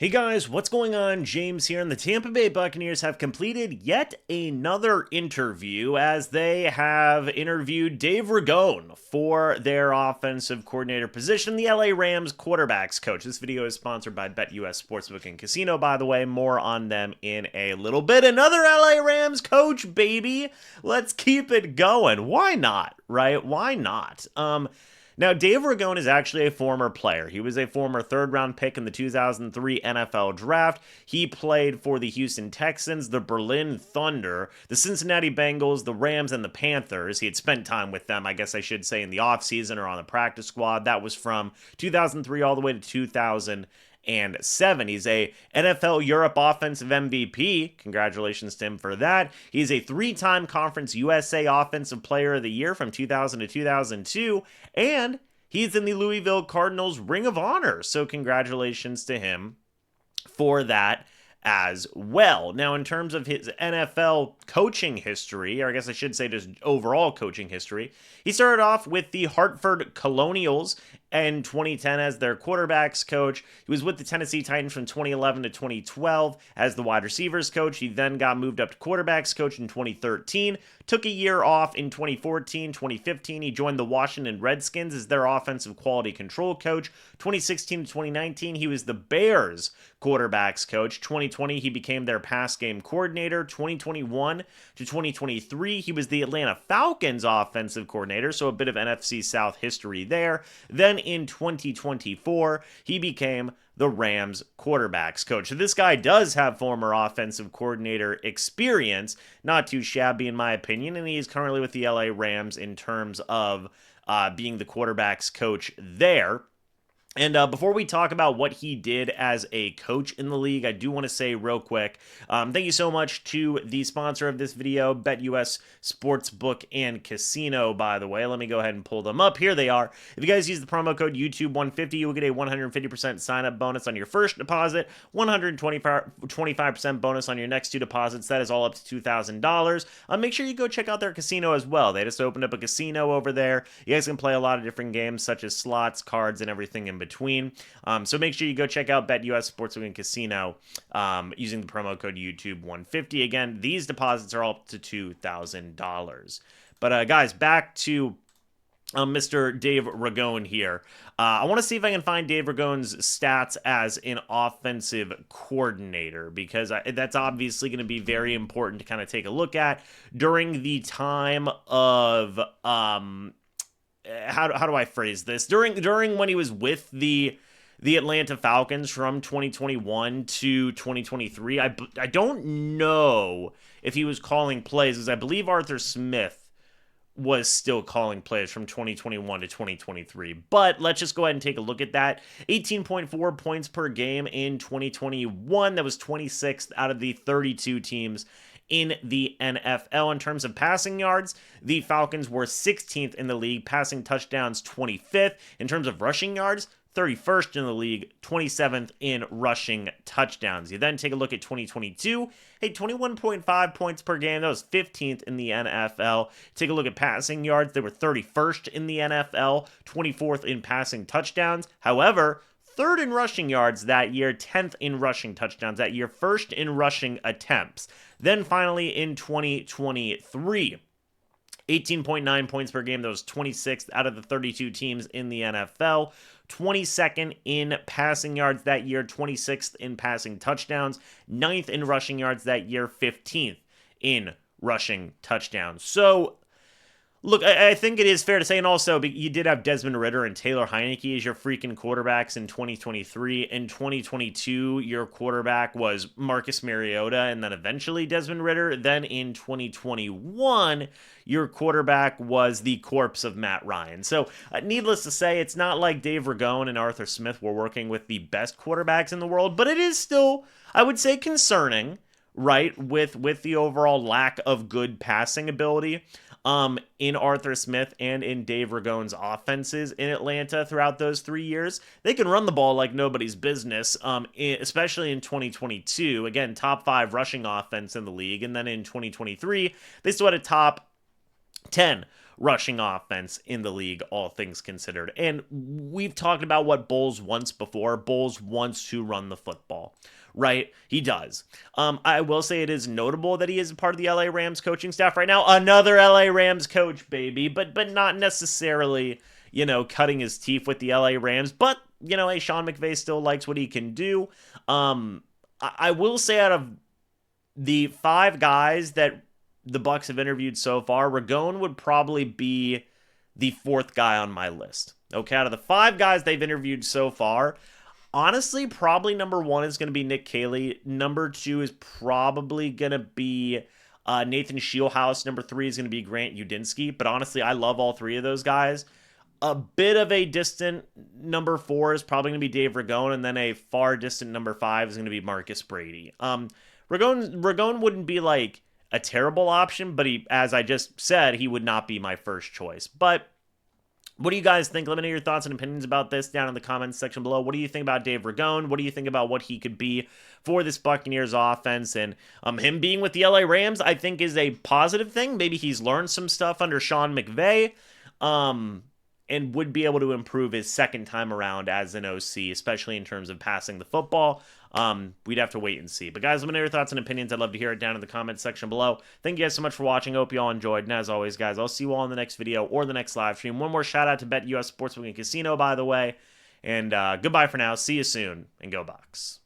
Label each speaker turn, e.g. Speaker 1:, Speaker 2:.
Speaker 1: Hey guys, what's going on? James here, and the Tampa Bay Buccaneers have completed yet another interview as they have interviewed Dave Ragone for their offensive coordinator position, the LA Rams quarterbacks coach. This video is sponsored by BetUS Sportsbook and Casino, by the way. More on them in a little bit. Another LA Rams coach, baby. Let's keep it going. Why not, right? Why not? Now, Dave Ragone is actually a former player. He was a former third-round pick in the 2003 NFL Draft. He played for the Houston Texans, the Berlin Thunder, the Cincinnati Bengals, the Rams, and the Panthers. He had spent time with them, I guess I should say, in the offseason or on the practice squad. That was from 2003 all the way to 2007. He's a NFL Europe Offensive MVP. Congratulations to him for that. He's a three-time Conference USA Offensive Player of the Year from 2000 to 2002, and he's in the Louisville Cardinals Ring of Honor. So congratulations to him for that as well. Now, in terms of his NFL coaching history, or I guess I should say just overall coaching history, he started off with the Hartford Colonials in 2010 as their quarterbacks coach. He was with the Tennessee Titans from 2011 to 2012 as the wide receivers coach. He then got moved up to quarterbacks coach in 2013, took a year off in 2014, 2015. He joined the Washington Redskins as their offensive quality control coach. 2016 to 2019, he was the Bears quarterbacks coach. 2020, he became their pass game coordinator. 2021 to 2023, he was the Atlanta Falcons offensive coordinator, so a bit of NFC South history there. Then in 2024, he became the Rams quarterbacks coach. So this guy does have former offensive coordinator experience, not too shabby in my opinion, and he is currently with the LA Rams in terms of being the quarterbacks coach there. And before we talk about what he did as a coach in the league, I do want to say real quick, thank you so much to the sponsor of this video, BetUS Sportsbook and Casino, by the way. Let me go ahead and pull them up. Here they are. If you guys use the promo code YouTube150, you will get a 150% sign-up bonus on your first deposit, 125% bonus on your next two deposits. That is all up to $2,000. Make sure you go check out their casino as well. They just opened up a casino over there. You guys can play a lot of different games, such as slots, cards, and everything in between. So make sure you go check out BetUS Sportsbook and Casino using the promo code YouTube150. Again, these deposits are all up to $2,000. But guys, back to Mr. Dave Ragone here. I want to see if I can find Dave Ragone's stats as an offensive coordinator, because that's obviously going to be very important to kind of take a look at during the time of how do I phrase this? During when he was with the Atlanta Falcons from 2021 to 2023, I don't know if he was calling plays, as I believe Arthur Smith was still calling plays from 2021 to 2023. But let's just go ahead and take a look at that. 18.4 points per game in 2021. That was 26th out of the 32 teams in the NFL. In terms of passing yards, the Falcons were 16th in the league, passing touchdowns 25th. In terms of rushing yards, 31st in the league, 27th in rushing touchdowns. You then take a look at 2022, 21.5 points per game. That was 15th in the NFL. Take a look at passing yards. They were 31st in the NFL, 24th in passing touchdowns. However, third in rushing yards that year, 10th in rushing touchdowns that year, first in rushing attempts. Then finally in 2023, 18.9 points per game. That was 26th out of the 32 teams in the NFL. 22nd in passing yards that year, 26th in passing touchdowns, 9th in rushing yards that year, 15th in rushing touchdowns. So, look, I think it is fair to say, and also you did have Desmond Ridder and Taylor Heineke as your freaking quarterbacks in 2023. In 2022, your quarterback was Marcus Mariota and then eventually Desmond Ridder. Then in 2021, your quarterback was the corpse of Matt Ryan. So needless to say, it's not like Dave Ragone and Arthur Smith were working with the best quarterbacks in the world, but it is still, I would say, concerning, right, with the overall lack of good passing ability in Arthur Smith and in Dave Ragone's offenses in Atlanta throughout those 3 years. They can run the ball like nobody's business, especially in 2022. Again, top 5 rushing offense in the league. And then in 2023, they still had a top 10 rushing offense in the league, all things considered. And we've talked about what Bowles wants before. Bowles wants to run the football, right? He does. I will say it is notable that he is a part of the LA Rams coaching staff right now. Another LA Rams coach, baby, but not necessarily, cutting his teeth with the LA Rams. But, hey, Sean McVay still likes what he can do. I will say out of the 5 guys that the Bucs have interviewed so far, Ragone would probably be the 4th guy on my list. Okay, out of the 5 guys they've interviewed so far, honestly, probably number 1 is going to be Nick Caley. Number 2 is probably going to be Nathan Shieldhouse. Number 3 is going to be Grant Udinski. But honestly, I love all 3 of those guys. A bit of a distant number 4 is probably going to be Dave Ragone, and then a far distant number 5 is going to be Marcus Brady. Ragone wouldn't be like a terrible option, but he, as I just said, he would not be my first choice. But what do you guys think? Let me know your thoughts and opinions about this down in the comments section below. What do you think about Dave Ragone? What do you think about what he could be for this Buccaneers offense? And him being with the LA Rams, I think, is a positive thing. Maybe he's learned some stuff under Sean McVay. And would be able to improve his second time around as an OC, especially in terms of passing the football. We'd have to wait and see. But guys, let me know your thoughts and opinions. I'd love to hear it down in the comments section below. Thank you guys so much for watching. Hope you all enjoyed. And as always, guys, I'll see you all in the next video or the next live stream. One more shout out to BetUS Sportsbook and Casino, by the way. And goodbye for now. See you soon, and go Bucs.